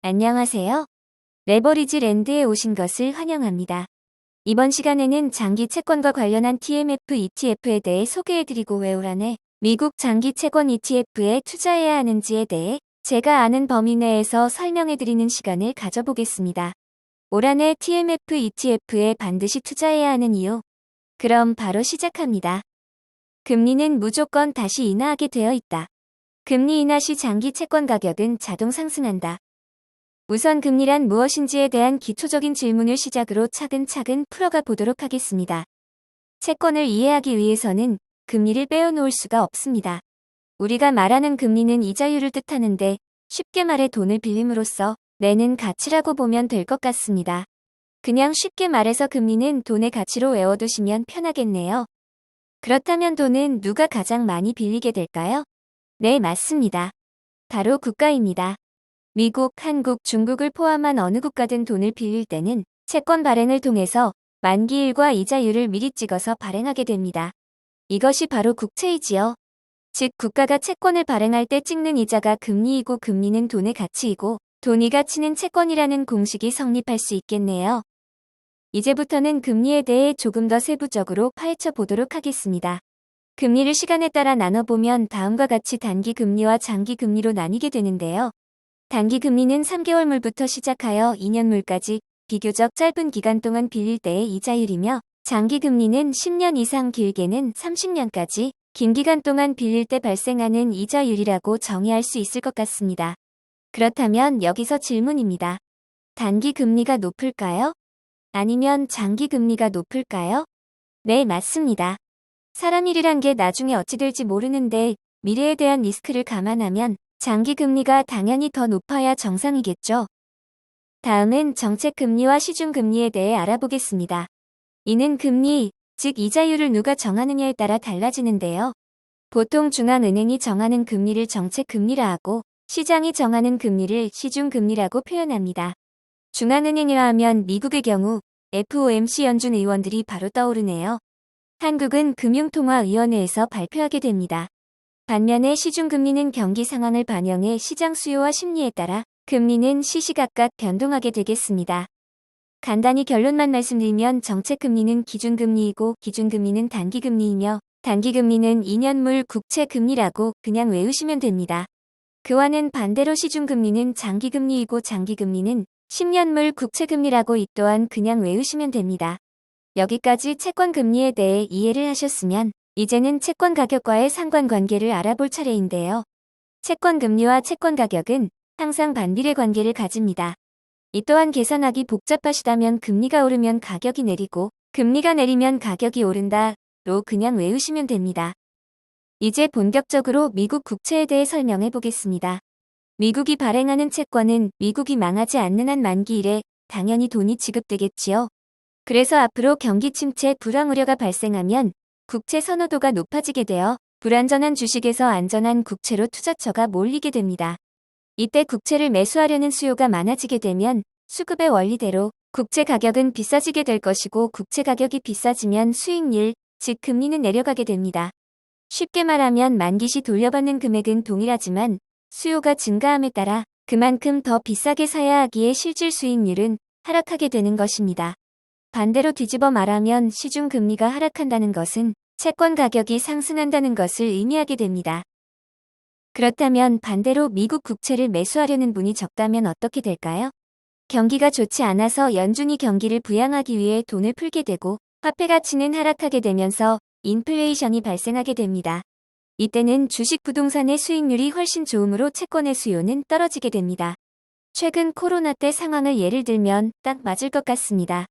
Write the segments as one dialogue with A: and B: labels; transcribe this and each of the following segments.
A: 안녕하세요. 레버리지 랜드에 오신 것을 환영합니다. 이번 시간에는 장기 채권과 관련한 TMF ETF에 대해 소개해드리고 왜 올 한해 미국 장기 채권 ETF에 투자해야 하는지에 대해 제가 아는 범위 내에서 설명해드리는 시간을 가져보겠습니다. 올 한해 TMF ETF에 반드시 투자해야 하는 이유. 그럼 바로 시작합니다. 금리는 무조건 다시 인하하게 되어 있다. 금리 인하 시 장기 채권 가격은 자동 상승한다. 우선 금리란 무엇인지에 대한 기초적인 질문을 시작으로 차근차근 풀어가 보도록 하겠습니다. 채권을 이해하기 위해서는 금리를 빼어놓을 수가 없습니다. 우리가 말하는 금리는 이자율을 뜻하는데 쉽게 말해 돈을 빌림으로써 내는 가치라고 보면 될 것 같습니다. 그냥 쉽게 말해서 금리는 돈의 가치로 외워두시면 편하겠네요. 그렇다면 돈은 누가 가장 많이 빌리게 될까요? 네, 맞습니다. 바로 국가입니다. 미국, 한국, 중국을 포함한 어느 국가든 돈을 빌릴 때는 채권 발행을 통해서 만기일과 이자율을 미리 찍어서 발행하게 됩니다. 이것이 바로 국채이지요. 즉 국가가 채권을 발행할 때 찍는 이자가 금리이고 금리는 돈의 가치이고 돈이 가치는 채권이라는 공식이 성립할 수 있겠네요. 이제부터는 금리에 대해 조금 더 세부적으로 파헤쳐 보도록 하겠습니다. 금리를 시간에 따라 나눠보면 다음과 같이 단기 금리와 장기 금리로 나뉘게 되는데요. 단기 금리는 3개월물부터 시작하여 2년물까지 비교적 짧은 기간 동안 빌릴 때의 이자율이며 장기 금리는 10년 이상 길게는 30년까지 긴 기간 동안 빌릴 때 발생하는 이자율이라고 정의할 수 있을 것 같습니다. 그렇다면 여기서 질문입니다. 단기 금리가 높을까요? 아니면 장기 금리가 높을까요? 네, 맞습니다. 사람 일이란 게 나중에 어찌 될지 모르는데 미래에 대한 리스크를 감안하면 장기 금리가 당연히 더 높아야 정상이겠죠. 다음은 정책 금리와 시중 금리에 대해 알아보겠습니다. 이는 금리, 즉 이자율을 누가 정하느냐에 따라 달라지는데요. 보통 중앙은행이 정하는 금리를 정책 금리라 하고 시장이 정하는 금리를 시중 금리라고 표현합니다. 중앙은행이라 하면 미국의 경우 FOMC 연준 의원들이 바로 떠오르네요. 한국은 금융통화위원회에서 발표하게 됩니다. 반면에 시중금리는 경기 상황을 반영해 시장 수요와 심리에 따라 금리는 시시각각 변동하게 되겠습니다. 간단히 결론만 말씀드리면 정책금리는 기준금리이고 기준금리는 단기금리이며 단기금리는 2년물 국채금리라고 그냥 외우시면 됩니다. 그와는 반대로 시중금리는 장기금리이고 장기금리는 10년물 국채금리라고 이 또한 그냥 외우시면 됩니다. 여기까지 채권금리에 대해 이해를 하셨으면 이제는 채권 가격과의 상관관계를 알아볼 차례인데요. 채권 금리와 채권 가격은 항상 반비례 관계를 가집니다. 이 또한 계산하기 복잡하시다면 금리가 오르면 가격이 내리고 금리가 내리면 가격이 오른다로 그냥 외우시면 됩니다. 이제 본격적으로 미국 국채에 대해 설명해 보겠습니다. 미국이 발행하는 채권은 미국이 망하지 않는 한 만기일에 당연히 돈이 지급되겠지요. 그래서 앞으로 경기 침체 불황 우려가 발생하면 국채 선호도가 높아지게 되어 불안전한 주식에서 안전한 국채로 투자처가 몰리게 됩니다. 이때 국채를 매수하려는 수요가 많아지게 되면 수급의 원리대로 국채 가격은 비싸지게 될 것이고 국채 가격이 비싸지면 수익률, 즉 금리는 내려가게 됩니다. 쉽게 말하면 만기 시 돌려받는 금액은 동일하지만 수요가 증가함에 따라 그만큼 더 비싸게 사야 하기에 실질 수익률은 하락하게 되는 것입니다. 반대로 뒤집어 말하면 시중 금리가 하락한다는 것은 채권 가격이 상승한다는 것을 의미하게 됩니다. 그렇다면 반대로 미국 국채를 매수하려는 분이 적다면 어떻게 될까요? 경기가 좋지 않아서 연준이 경기를 부양하기 위해 돈을 풀게 되고 화폐 가치는 하락하게 되면서 인플레이션이 발생하게 됩니다. 이때는 주식 부동산의 수익률이 훨씬 좋으므로 채권의 수요는 떨어지게 됩니다. 최근 코로나 때 상황을 예를 들면 딱 맞을 것 같습니다.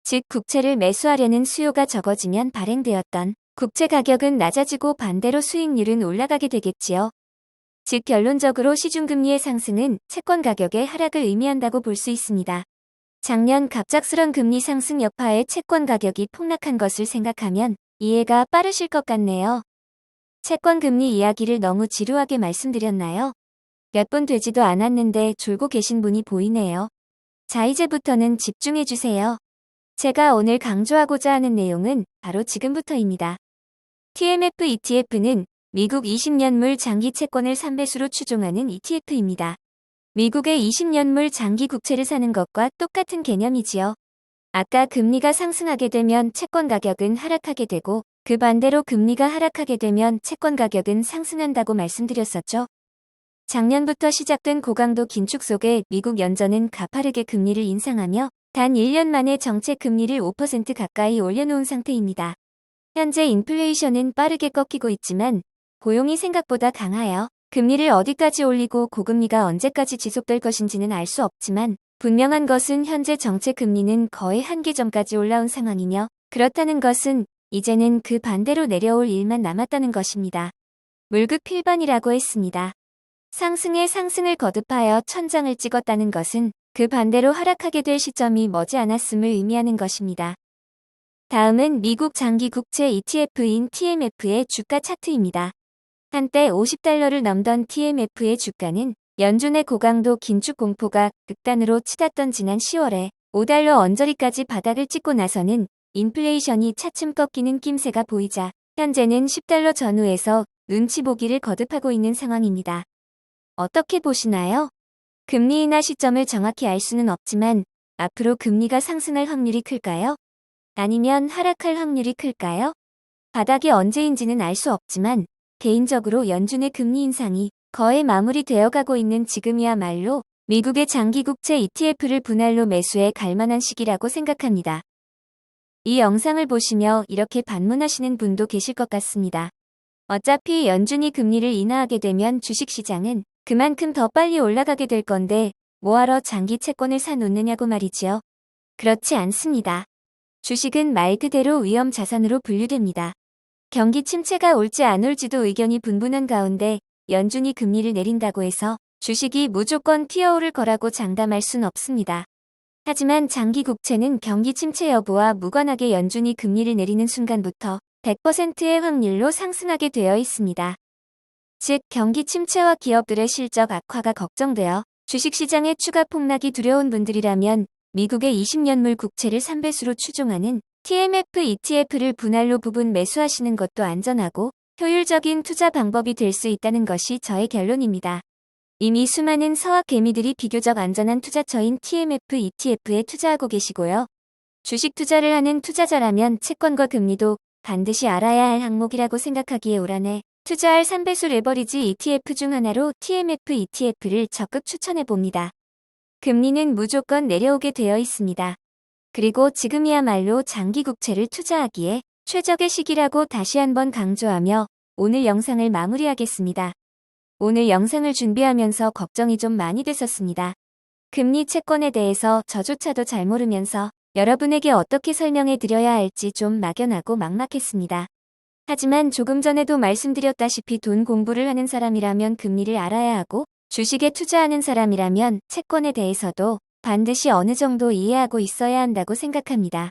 A: 즉 국채를 매수하려는 수요가 적어지면 발행되었던 국채 가격은 낮아지고 반대로 수익률은 올라가게 되겠지요. 즉 결론적으로 시중금리의 상승은 채권 가격의 하락을 의미한다고 볼 수 있습니다. 작년 갑작스런 금리 상승 여파에 채권 가격이 폭락한 것을 생각하면 이해가 빠르실 것 같네요. 채권 금리 이야기를 너무 지루하게 말씀드렸나요? 몇 분 되지도 않았는데 졸고 계신 분이 보이네요. 자, 이제부터는 집중해주세요. 제가 오늘 강조하고자 하는 내용은 바로 지금부터입니다. TMF ETF는 미국 20년물 장기 채권을 3배수로 추종하는 ETF입니다. 미국의 20년물 장기 국채를 사는 것과 똑같은 개념이지요. 아까 금리가 상승하게 되면 채권 가격은 하락하게 되고 그 반대로 금리가 하락하게 되면 채권 가격은 상승한다고 말씀드렸었죠. 작년부터 시작된 고강도 긴축 속에 미국 연준은 가파르게 금리를 인상하며 단 1년 만에 정책 금리를 5% 가까이 올려놓은 상태입니다. 현재 인플레이션은 빠르게 꺾이고 있지만 고용이 생각보다 강하여 금리를 어디까지 올리고 고금리가 언제까지 지속될 것인지는 알 수 없지만 분명한 것은 현재 정책 금리는 거의 한계점까지 올라온 상황이며 그렇다는 것은 이제는 그 반대로 내려올 일만 남았다는 것입니다. 물급 필반이라고 했습니다. 상승에 상승을 거듭하여 천장을 찍었다는 것은 그 반대로 하락하게 될 시점이 머지않았음을 의미하는 것입니다. 다음은 미국 장기 국채 ETF인 TMF의 주가 차트입니다. 한때 $50를 넘던 TMF의 주가는 연준의 고강도 긴축 공포가 극단으로 치닫던 지난 10월에 $5 언저리까지 바닥을 찍고 나서는 인플레이션이 차츰 꺾이는 낌새가 보이자 현재는 $10 전후에서 눈치 보기를 거듭하고 있는 상황입니다. 어떻게 보시나요? 금리 인하 시점을 정확히 알 수는 없지만 앞으로 금리가 상승할 확률이 클까요? 아니면 하락할 확률이 클까요? 바닥이 언제인지는 알 수 없지만 개인적으로 연준의 금리 인상이 거의 마무리되어 가고 있는 지금이야말로 미국의 장기 국채 ETF를 분할로 매수해 갈 만한 시기라고 생각합니다. 이 영상을 보시며 이렇게 반문하시는 분도 계실 것 같습니다. 어차피 연준이 금리를 인하하게 되면 주식시장은 그만큼 더 빨리 올라가게 될 건데 뭐하러 장기 채권을 사놓느냐고 말이지요. 그렇지 않습니다. 주식은 말 그대로 위험 자산으로 분류됩니다. 경기 침체가 올지 안 올지도 의견이 분분한 가운데 연준이 금리를 내린다고 해서 주식이 무조건 튀어오를 거라고 장담할 순 없습니다. 하지만 장기 국채는 경기 침체 여부와 무관하게 연준이 금리를 내리는 순간부터 100%의 확률로 상승하게 되어 있습니다. 즉 경기 침체와 기업들의 실적 악화가 걱정되어 주식시장의 추가 폭락이 두려운 분들이라면 미국의 20년물 국채를 3배수로 추종하는 TMF ETF를 분할로 부분 매수하시는 것도 안전하고 효율적인 투자 방법이 될 수 있다는 것이 저의 결론입니다. 이미 수많은 서학 개미들이 비교적 안전한 투자처인 TMF ETF에 투자하고 계시고요. 주식 투자를 하는 투자자라면 채권과 금리도 반드시 알아야 할 항목이라고 생각하기에 옳아내 투자할 3배수 레버리지 ETF 중 하나로 TMF ETF를 적극 추천해봅니다. 금리는 무조건 내려오게 되어 있습니다. 그리고 지금이야말로 장기 국채를 투자하기에 최적의 시기라고 다시 한번 강조하며 오늘 영상을 마무리하겠습니다. 오늘 영상을 준비하면서 걱정이 좀 많이 됐었습니다. 금리 채권에 대해서 저조차도 잘 모르면서 여러분에게 어떻게 설명해 드려야 할지 좀 막연하고 막막했습니다. 하지만 조금 전에도 말씀드렸다시피 돈 공부를 하는 사람이라면 금리를 알아야 하고 주식에 투자하는 사람이라면 채권에 대해서도 반드시 어느 정도 이해하고 있어야 한다고 생각합니다.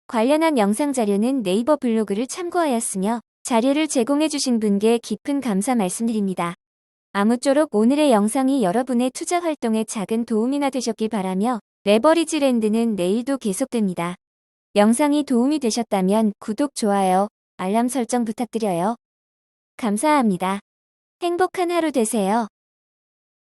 A: 관련한 영상 자료는 네이버 블로그를 참고하였으며 자료를 제공해 주신 분께 깊은 감사 말씀드립니다. 아무쪼록 오늘의 영상이 여러분의 투자 활동에 작은 도움이나 되셨길 바라며 레버리지 랜드는 내일도 계속됩니다. 영상이 도움이 되셨다면 구독, 좋아요, 알람 설정 부탁드려요. 감사합니다. 행복한 하루 되세요.